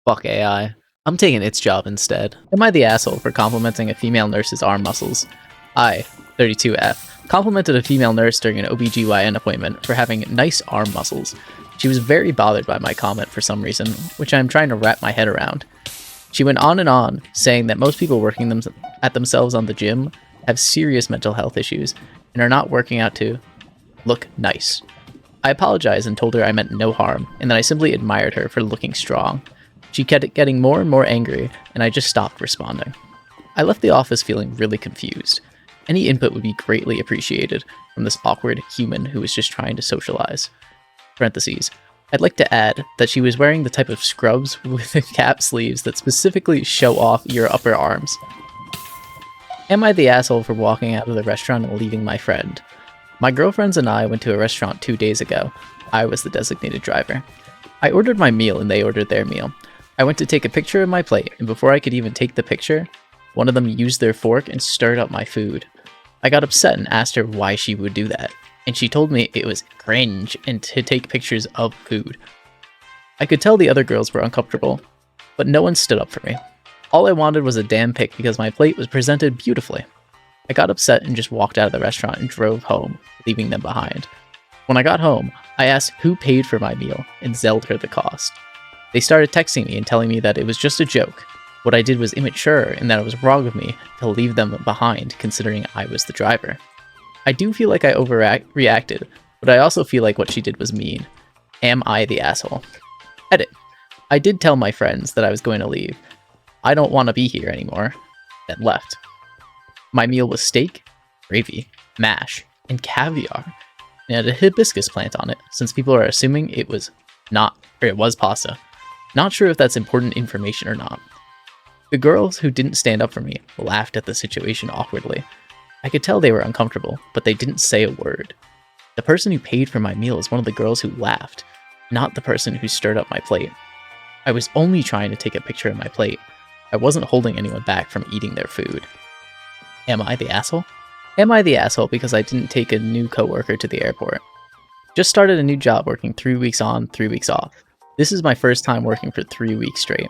Fuck AI. I'm taking its job instead. Am I the asshole for complimenting a female nurse's arm muscles? I, 32F, complimented a female nurse during an OBGYN appointment for having nice arm muscles. She was very bothered by my comment for some reason, which I am trying to wrap my head around. She went on and on, saying that most people working at themselves on the gym have serious mental health issues and are not working out to look nice. I apologized and told her I meant no harm, and that I simply admired her for looking strong. She kept getting more and more angry, and I just stopped responding. I left the office feeling really confused. Any input would be greatly appreciated from this awkward human who was just trying to socialize. Parentheses. I'd like to add that she was wearing the type of scrubs with cap sleeves that specifically show off your upper arms. Am I the asshole for walking out of the restaurant and leaving my friend? My girlfriends and I went to a restaurant 2 days ago. I was the designated driver. I ordered my meal and they ordered their meal. I went to take a picture of my plate, and before I could even take the picture, one of them used their fork and stirred up my food. I got upset and asked her why she would do that, and she told me it was cringe and to take pictures of food. I could tell the other girls were uncomfortable, but no one stood up for me. All I wanted was a damn pic because my plate was presented beautifully. I got upset and just walked out of the restaurant and drove home, leaving them behind. When I got home, I asked who paid for my meal and Zelled her the cost. They started texting me and telling me that it was just a joke. What I did was immature and that it was wrong of me to leave them behind considering I was the driver. I do feel like I overreacted, but I also feel like what she did was mean. Am I the asshole? Edit. I did tell my friends that I was going to leave. I don't want to be here anymore. Then left. My meal was steak, gravy, mash, and caviar, and had a hibiscus plant on it, since people are assuming it was pasta. Not sure if that's important information or not. The girls who didn't stand up for me laughed at the situation awkwardly. I could tell they were uncomfortable, but they didn't say a word. The person who paid for my meal is one of the girls who laughed, not the person who stirred up my plate. I was only trying to take a picture of my plate. I wasn't holding anyone back from eating their food. Am I the asshole? Am I the asshole because I didn't take a new coworker to the airport? Just started a new job working 3 weeks on, 3 weeks off. This is my first time working for 3 weeks straight.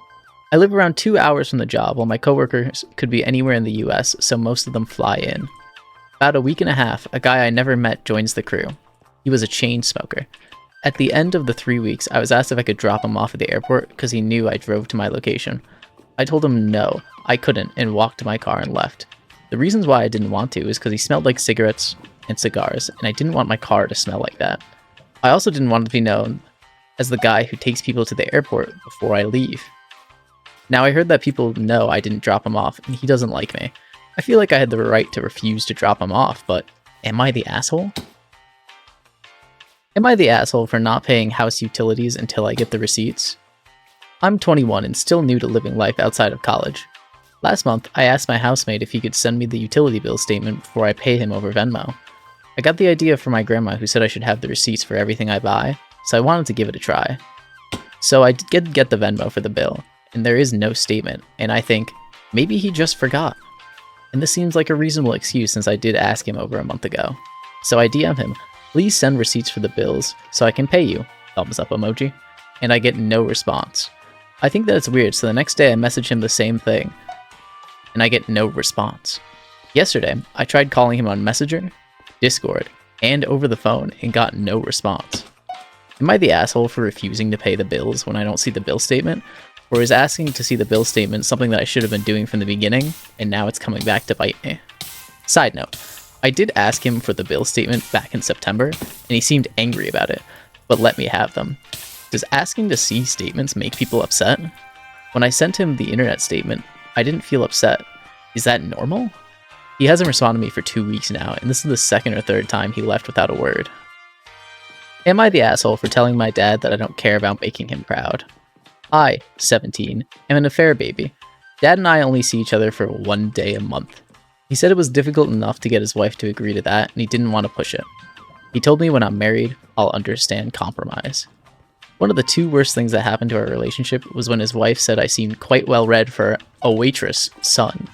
I live around 2 hours from the job while my coworkers could be anywhere in the US, so most of them fly in. About a week and a half, a guy I never met joins the crew. He was a chain smoker. At the end of the 3 weeks, I was asked if I could drop him off at the airport because he knew I drove to my location. I told him no, I couldn't, and walked to my car and left. The reasons why I didn't want to is because he smelled like cigarettes and cigars, and I didn't want my car to smell like that. I also didn't want to be known as the guy who takes people to the airport before I leave. Now I heard that people know I didn't drop him off, and he doesn't like me. I feel like I had the right to refuse to drop him off, but am I the asshole? Am I the asshole for not paying house utilities until I get the receipts? I'm 21 and still new to living life outside of college. Last month, I asked my housemate if he could send me the utility bill statement before I pay him over Venmo. I got the idea from my grandma who said I should have the receipts for everything I buy, so I wanted to give it a try. So I did get the Venmo for the bill, and there is no statement, and I think, maybe he just forgot. And this seems like a reasonable excuse since I did ask him over a month ago. So I DM him, please send receipts for the bills so I can pay you, thumbs up emoji, and I get no response. I think that it's weird, so the next day I message him the same thing, and I get no response. Yesterday, I tried calling him on Messenger, Discord, and over the phone and got no response. Am I the asshole for refusing to pay the bills when I don't see the bill statement? Or is asking to see the bill statement something that I should have been doing from the beginning, and now it's coming back to bite me? Side note, I did ask him for the bill statement back in September, and he seemed angry about it, but let me have them. Does asking to see statements make people upset? When I sent him the internet statement, I didn't feel upset. Is that normal? He hasn't responded to me for 2 weeks now, and this is the second or third time he left without a word. Am I the asshole for telling my dad that I don't care about making him proud? I, 17, am an affair baby. Dad and I only see each other for 1 day a month. He said it was difficult enough to get his wife to agree to that, and he didn't want to push it. He told me when I'm married, I'll understand compromise. One of the 2 worst things that happened to our relationship was when his wife said I seemed quite well read for a waitress' son.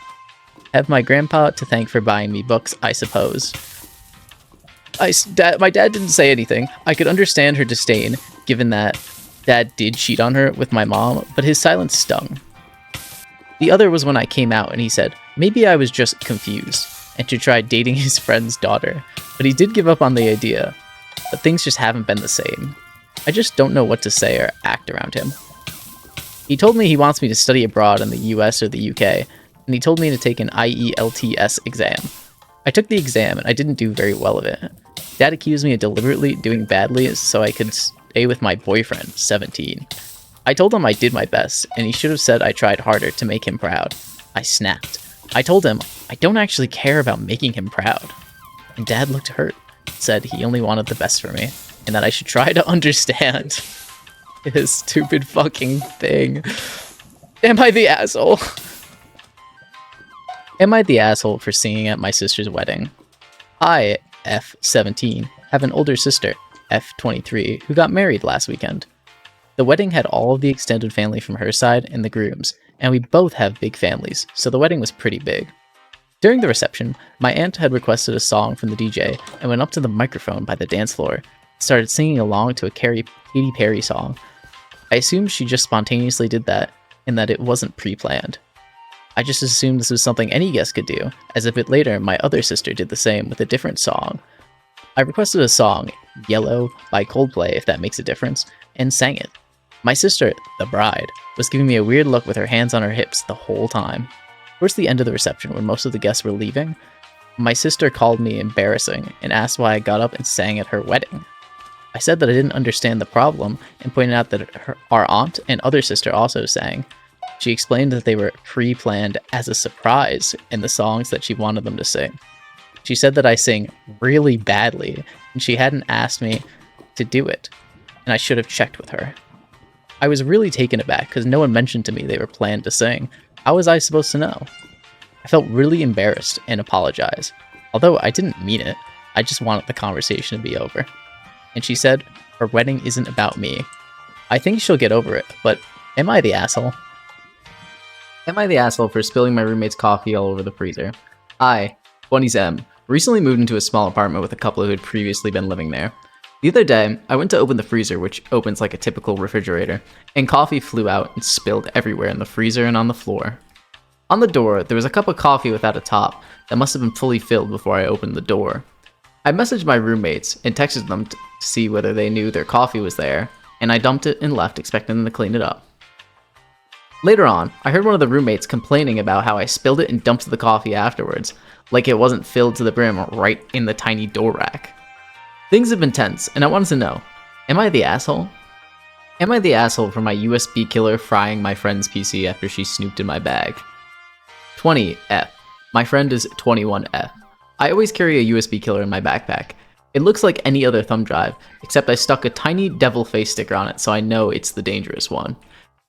Have my grandpa to thank for buying me books, I suppose. My dad didn't say anything. I could understand her disdain, given that Dad did cheat on her with my mom, but his silence stung. The other was when I came out and he said, maybe I was just confused, and to try dating his friend's daughter, but he did give up on the idea. But things just haven't been the same. I just don't know what to say or act around him. He told me he wants me to study abroad in the US or the UK, and he told me to take an IELTS exam. I took the exam and I didn't do very well of it. Dad accused me of deliberately doing badly so I could stay with my boyfriend, 17. I told him I did my best, and he should have said I tried harder to make him proud. I snapped. I told him I don't actually care about making him proud. And Dad looked hurt, said he only wanted the best for me, and that I should try to understand. This stupid fucking thing. Am I the asshole? Am I the asshole for singing at my sister's wedding? I, F17, have an older sister, F23, who got married last weekend. The wedding had all of the extended family from her side and the grooms, and we both have big families, so the wedding was pretty big. During the reception, my aunt had requested a song from the DJ and went up to the microphone by the dance floor, started singing along to a Katy Perry song. I assumed she just spontaneously did that, and that it wasn't pre-planned. I just assumed this was something any guest could do, as if it later my other sister did the same with a different song. I requested a song, Yellow by Coldplay if that makes a difference, and sang it. My sister, the bride, was giving me a weird look with her hands on her hips the whole time. Towards the end of the reception, when most of the guests were leaving, my sister called me embarrassing and asked why I got up and sang at her wedding. I said that I didn't understand the problem and pointed out that our aunt and other sister also sang. She explained that they were pre-planned as a surprise in the songs that she wanted them to sing. She said that I sing really badly and she hadn't asked me to do it, and I should have checked with her. I was really taken aback because no one mentioned to me they were planned to sing. How was I supposed to know? I felt really embarrassed and apologized. Although I didn't mean it, I just wanted the conversation to be over. And she said, her wedding isn't about me. I think she'll get over it, but am I the asshole? Am I the asshole for spilling my roommate's coffee all over the freezer? I, 20s recently moved into a small apartment with a couple who had previously been living there. The other day, I went to open the freezer, which opens like a typical refrigerator, and coffee flew out and spilled everywhere in the freezer and on the floor. On the door, there was a cup of coffee without a top that must have been fully filled before I opened the door. I messaged my roommates and texted them to see whether they knew their coffee was there, and I dumped it and left expecting them to clean it up. Later on, I heard one of the roommates complaining about how I spilled it and dumped the coffee afterwards, like it wasn't filled to the brim right in the tiny door rack. Things have been tense, and I wanted to know, am I the asshole? Am I the asshole for my USB killer frying my friend's PC after she snooped in my bag? 20F. My friend is 21F. I always carry a USB killer in my backpack. It looks like any other thumb drive, except I stuck a tiny devil face sticker on it so I know it's the dangerous one.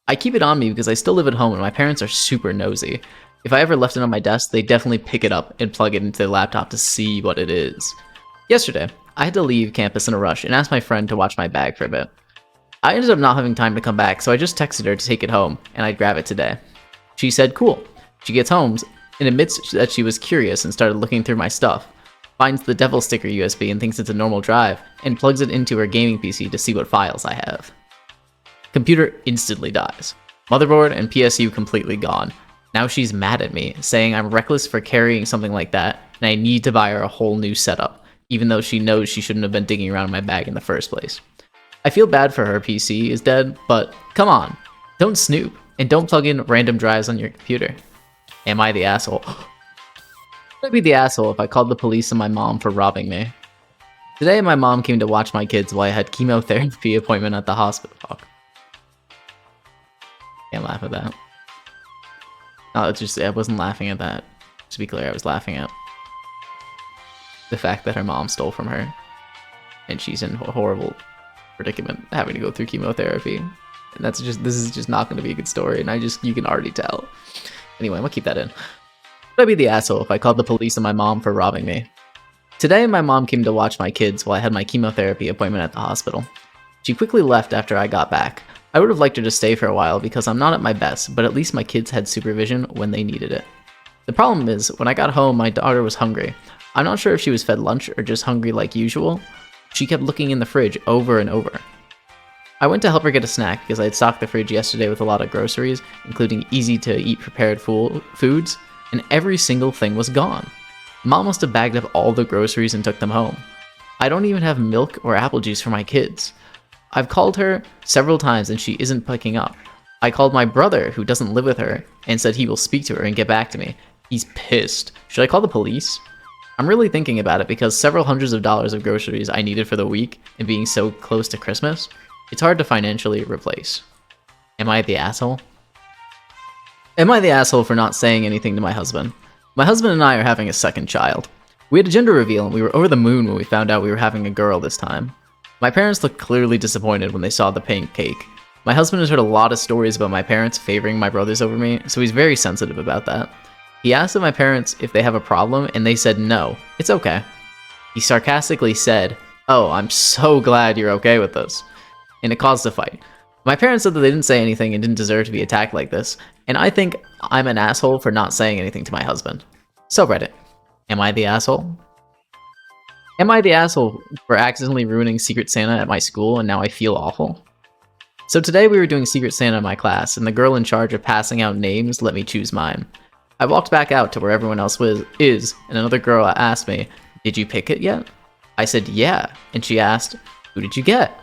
I keep it on me because I still live at home and my parents are super nosy. If I ever left it on my desk, they definitely pick it up and plug it into their laptop to see what it is. Yesterday, I had to leave campus in a rush and asked my friend to watch my bag for a bit. I ended up not having time to come back, so I just texted her to take it home, and I'd grab it today. She said cool. She gets home and admits that she was curious and started looking through my stuff, finds the devil sticker USB and thinks it's a normal drive, and plugs it into her gaming PC to see what files I have. Computer instantly dies. Motherboard and PSU completely gone. Now she's mad at me, saying I'm reckless for carrying something like that, and I need to buy her a whole new setup, even though she knows she shouldn't have been digging around in my bag in the first place. I feel bad for her PC is dead, but come on, don't snoop, and don't plug in random drives on your computer. Am I the asshole? Would I be the asshole if I called the police on my mom for robbing me? Today my mom came to watch my kids while I had chemotherapy appointment at the hospital. Can't laugh at that. No, it's just, I wasn't laughing at that. To be clear, I was laughing at the fact that her mom stole from her. And she's in a horrible predicament having to go through chemotherapy. And this is just not going to be a good story. And you can already tell. Anyway, I'm going to keep that in. Would I be the asshole if I called the police on my mom for robbing me? Today, my mom came to watch my kids while I had my chemotherapy appointment at the hospital. She quickly left after I got back. I would have liked her to stay for a while because I'm not at my best, but at least my kids had supervision when they needed it. The problem is, when I got home, my daughter was hungry. I'm not sure if she was fed lunch or just hungry like usual. She kept looking in the fridge over and over. I went to help her get a snack because I had stocked the fridge yesterday with a lot of groceries, including easy-to-eat prepared foods, and every single thing was gone. Mom must have bagged up all the groceries and took them home. I don't even have milk or apple juice for my kids. I've called her several times and she isn't picking up. I called my brother, who doesn't live with her, and said he will speak to her and get back to me. He's pissed. Should I call the police? I'm really thinking about it because several hundreds of dollars of groceries I needed for the week, and being so close to Christmas, it's hard to financially replace. Am I the asshole? Am I the asshole for not saying anything to my husband? My husband and I are having a second child. We had a gender reveal and we were over the moon when we found out we were having a girl this time. My parents looked clearly disappointed when they saw the pink cake. My husband has heard a lot of stories about my parents favoring my brothers over me, so he's very sensitive about that. He asked my parents if they have a problem, and they said no, it's okay. He sarcastically said, "Oh, I'm so glad you're okay with this," and it caused a fight. My parents said that they didn't say anything and didn't deserve to be attacked like this, and I think I'm an asshole for not saying anything to my husband. So Reddit, am I the asshole? Am I the asshole for accidentally ruining Secret Santa at my school and now I feel awful? So today we were doing Secret Santa in my class, and the girl in charge of passing out names let me choose mine. I walked back out to where everyone else is, and another girl asked me, "Did you pick it yet?" I said, "Yeah," and she asked, "Who did you get?"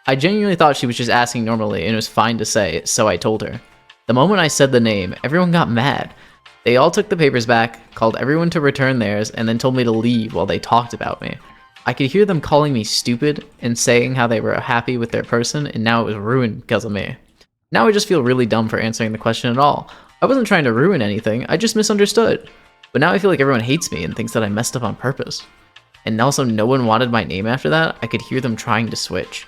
I genuinely thought she was just asking normally, and it was fine to say, so I told her. The moment I said the name, everyone got mad. They all took the papers back, called everyone to return theirs, and then told me to leave while they talked about me. I could hear them calling me stupid and saying how they were happy with their person, and now it was ruined because of me. Now I just feel really dumb for answering the question at all. I wasn't trying to ruin anything, I just misunderstood. But now I feel like everyone hates me and thinks that I messed up on purpose. And also no one wanted my name after that. I could hear them trying to switch.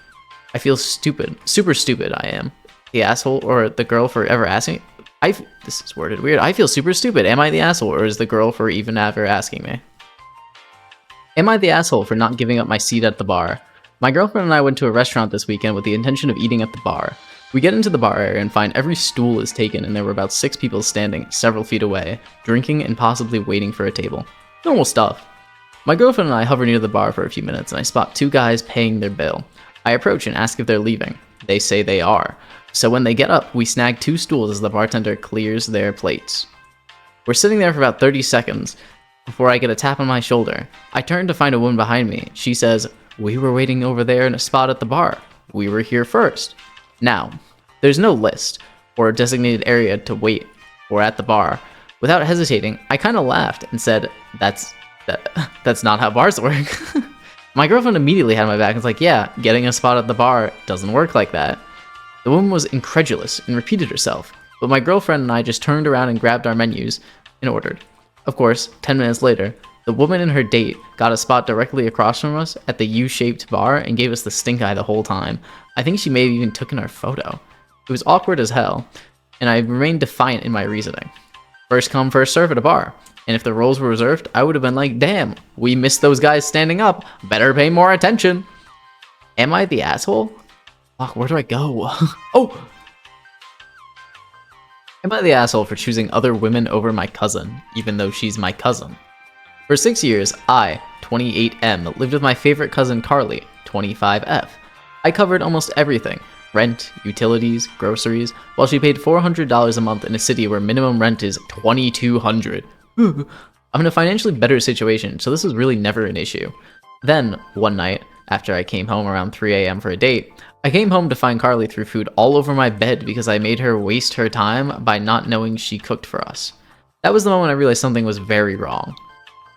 I feel stupid. Super stupid I am. The asshole or the girl for ever asking? This is worded weird. I feel super stupid. Am I the asshole or is the girl for even ever asking me? Am I the asshole for not giving up my seat at the bar? My girlfriend and I went to a restaurant this weekend with the intention of eating at the bar. We get into the bar area and find every stool is taken and there were about 6 people standing several feet away, drinking and possibly waiting for a table. Normal stuff. My girlfriend and I hover near the bar for a few minutes and I spot 2 guys paying their bill. I approach and ask if they're leaving. They say they are. So when they get up, we snag 2 stools as the bartender clears their plates. We're sitting there for about 30 seconds before I get a tap on my shoulder. I turn to find a woman behind me. She says, "We were waiting over there in a spot at the bar. We were here first." Now, there's no list or a designated area to wait or at the bar. Without hesitating, I kind of laughed and said, that's not how bars work." My girlfriend immediately had my back and was like, "Yeah, getting a spot at the bar doesn't work like that." The woman was incredulous and repeated herself, but my girlfriend and I just turned around and grabbed our menus and ordered. Of course, 10 minutes later, the woman and her date got a spot directly across from us at the U-shaped bar and gave us the stink eye the whole time. I think she may have even taken our photo. It was awkward as hell, and I remained defiant in my reasoning. First come, first serve at a bar. And if the roles were reserved, I would have been like, "Damn, we missed those guys standing up. Better pay more attention." Am I the asshole? Fuck, where do I go? Oh! Am I the asshole for choosing other women over my cousin, even though she's my cousin? For 6 years, I, 28M, lived with my favorite cousin Carly, 25F. I covered almost everything. Rent, utilities, groceries, while she paid $400 a month in a city where minimum rent is $2,200. I'm in a financially better situation, so this was really never an issue. Then, one night, after I came home around 3 a.m. for a date, I came home to find Carly threw food all over my bed because I made her waste her time by not knowing she cooked for us. That was the moment I realized something was very wrong.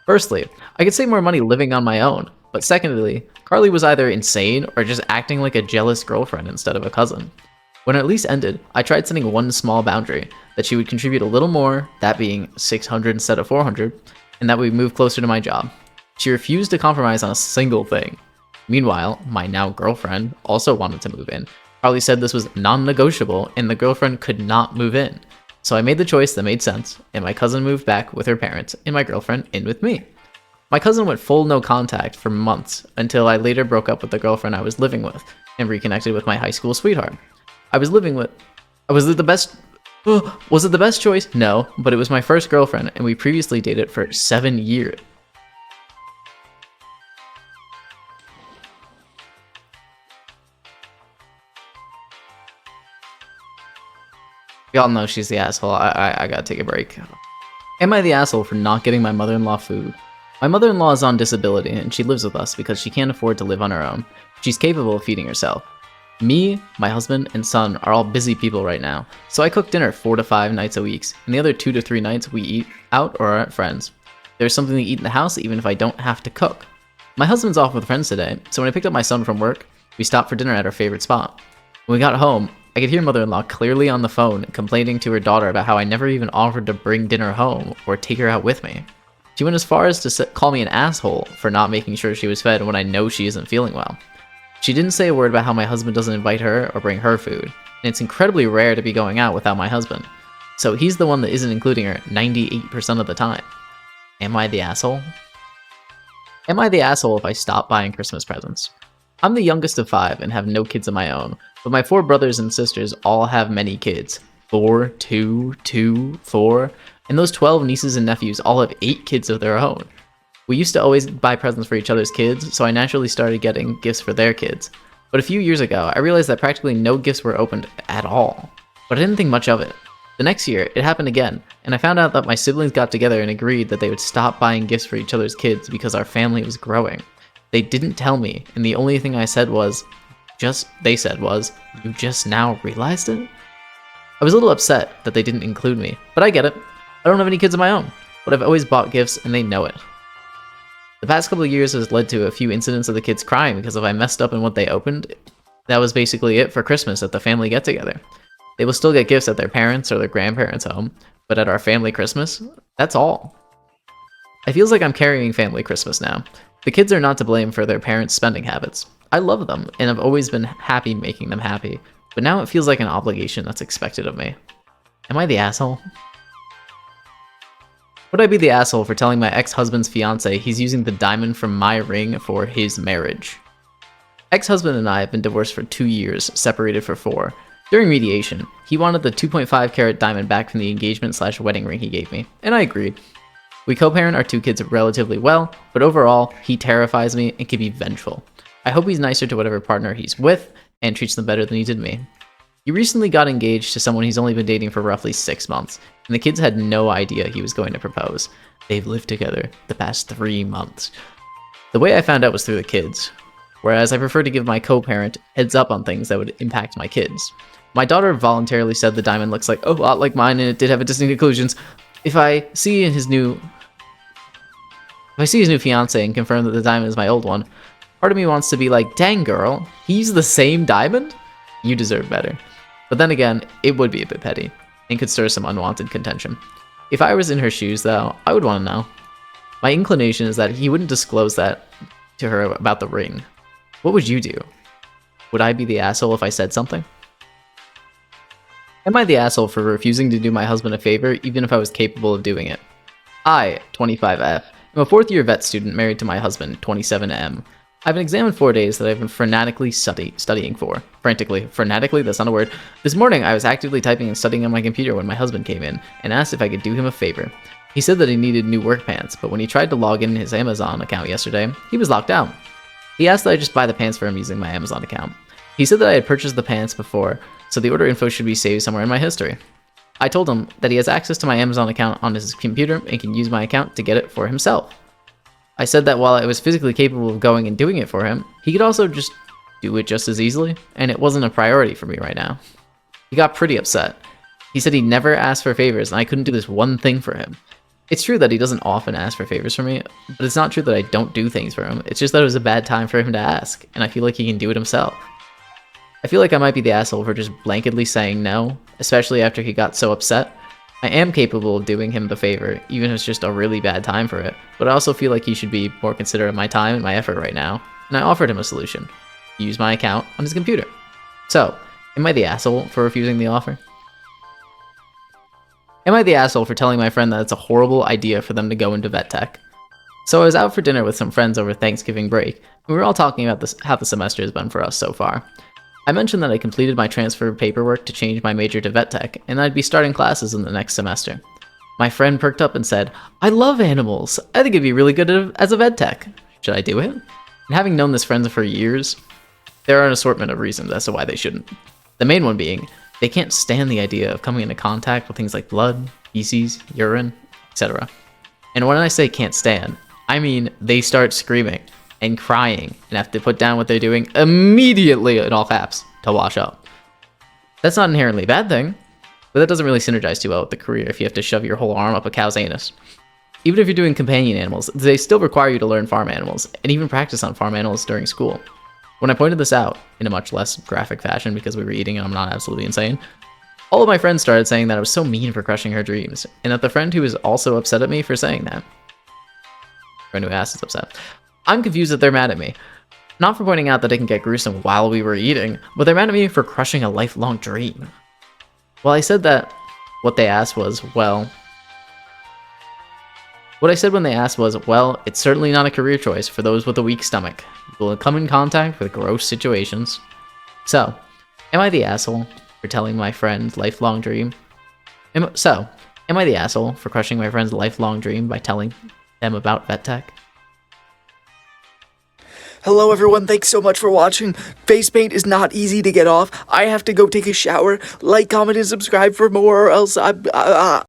Firstly, I could save more money living on my own, but secondly, Carly was either insane or just acting like a jealous girlfriend instead of a cousin. When our lease ended, I tried setting one small boundary, that she would contribute a little more, that being $600 instead of $400, and that we would move closer to my job. She refused to compromise on a single thing. Meanwhile, my now girlfriend also wanted to move in. Carly said this was non-negotiable and the girlfriend could not move in. So I made the choice that made sense, and my cousin moved back with her parents and my girlfriend in with me. My cousin went full no contact for months until I later broke up with the girlfriend I was living with and reconnected with my high school sweetheart. Was it the best choice? No, but it was my first girlfriend and we previously dated for 7 years. We all know she's the asshole. I gotta take a break. Am I the asshole for not getting my mother-in-law food? My mother-in-law is on disability and she lives with us because she can't afford to live on her own. She's capable of feeding herself. Me, my husband, and son are all busy people right now, so I cook dinner 4 to 5 nights a week, and the other 2 to 3 nights we eat out or are at friends. There's something to eat in the house even if I don't have to cook. My husband's off with friends today, so when I picked up my son from work, we stopped for dinner at our favorite spot. When we got home, I could hear mother-in-law clearly on the phone complaining to her daughter about how I never even offered to bring dinner home or take her out with me. She went as far as to call me an asshole for not making sure she was fed when I know she isn't feeling well. She didn't say a word about how my husband doesn't invite her or bring her food, and it's incredibly rare to be going out without my husband. So he's the one that isn't including her 98% of the time. Am I the asshole? Am I the asshole if I stop buying Christmas presents? I'm the youngest of 5 and have no kids of my own, but my 4 brothers and sisters all have many kids. 4, 2, 2, 4, and those 12 nieces and nephews all have 8 kids of their own. We used to always buy presents for each other's kids, so I naturally started getting gifts for their kids. But a few years ago, I realized that practically no gifts were opened at all. But I didn't think much of it. The next year, it happened again, and I found out that my siblings got together and agreed that they would stop buying gifts for each other's kids because our family was growing. They didn't tell me, and the only thing I said was, you just now realized it? I was a little upset that they didn't include me, but I get it. I don't have any kids of my own, but I've always bought gifts and they know it. The past couple of years has led to a few incidents of the kids crying because if I messed up in what they opened, that was basically it for Christmas at the family get-together. They will still get gifts at their parents' or their grandparents' home, but at our family Christmas, that's all. It feels like I'm carrying family Christmas now. The kids are not to blame for their parents' spending habits. I love them, and I've always been happy making them happy, but now it feels like an obligation that's expected of me. Am I the asshole? Would I be the asshole for telling my ex-husband's fiance he's using the diamond from my ring for his marriage? Ex-husband and I have been divorced for 2 years, separated for 4. During mediation, he wanted the 2.5 carat diamond back from the engagement/wedding ring he gave me, and I agreed. We co-parent our 2 kids relatively well, but overall, he terrifies me and can be vengeful. I hope he's nicer to whatever partner he's with and treats them better than he did me. He recently got engaged to someone he's only been dating for roughly 6 months, and the kids had no idea he was going to propose. They've lived together the past 3 months. The way I found out was through the kids, whereas I prefer to give my co-parent heads up on things that would impact my kids. My daughter voluntarily said the diamond looks like a lot like mine and it did have a distinct conclusions. If I see his new fiance and confirm that the diamond is my old one, part of me wants to be like, dang girl, he's the same diamond? You deserve better. But then again, it would be a bit petty, and could stir some unwanted contention. If I was in her shoes though, I would want to know. My inclination is that he wouldn't disclose that to her about the ring. What would you do? Would I be the asshole if I said something? Am I the asshole for refusing to do my husband a favor even if I was capable of doing it? I, 25F, am a 4th year vet student married to my husband, 27M. I've been examined 4 days that I've been frenetically studying for. Frenetically, that's not a word. This morning, I was actively typing and studying on my computer when my husband came in and asked if I could do him a favor. He said that he needed new work pants, but when he tried to log in his Amazon account yesterday, he was locked out. He asked that I just buy the pants for him using my Amazon account. He said that I had purchased the pants before, so the order info should be saved somewhere in my history. I told him that he has access to my Amazon account on his computer and can use my account to get it for himself. I said that while I was physically capable of going and doing it for him, he could also just do it just as easily, and it wasn't a priority for me right now. He got pretty upset. He said he never asked for favors and I couldn't do this one thing for him. It's true that he doesn't often ask for favors from me, but it's not true that I don't do things for him. It's just that it was a bad time for him to ask, and I feel like he can do it himself. I feel like I might be the asshole for just blanketly saying no, especially after he got so upset. I am capable of doing him the favor, even if it's just a really bad time for it, but I also feel like he should be more considerate of my time and my effort right now, and I offered him a solution. Use my account on his computer. So, am I the asshole for refusing the offer? Am I the asshole for telling my friend that it's a horrible idea for them to go into vet tech? So I was out for dinner with some friends over Thanksgiving break, and we were all talking about how the semester has been for us so far. I mentioned that I completed my transfer paperwork to change my major to vet tech, and I'd be starting classes in the next semester. My friend perked up and said, I love animals. I think it'd be really good as a vet tech. Should I do it? And having known this friend for years, there are an assortment of reasons as to why they shouldn't. The main one being, they can't stand the idea of coming into contact with things like blood, feces, urine, etc. And when I say can't stand, I mean they start screaming and crying and have to put down what they're doing immediately in all caps to wash up. That's not inherently a bad thing, but that doesn't really synergize too well with the career if you have to shove your whole arm up a cow's anus. Even if you're doing companion animals, they still require you to learn farm animals, and even practice on farm animals during school. When I pointed this out, in a much less graphic fashion because we were eating and I'm not absolutely insane, all of my friends started saying that I was so mean for crushing her dreams, and that the friend who was also upset at me for saying that. Friend who asked is upset. I'm confused that they're mad at me. Not for pointing out that it can get gruesome while we were eating, but they're mad at me for crushing a lifelong dream. Well, I said that what they asked was, well... What I said when they asked was, well, it's certainly not a career choice for those with a weak stomach. You will come in contact with gross situations. So, am I the asshole for telling my friend's lifelong dream? Am I the asshole for crushing my friend's lifelong dream by telling them about vet tech? Hello everyone, thanks so much for watching. Face paint is not easy to get off. I have to go take a shower. Like, comment, and subscribe for more or else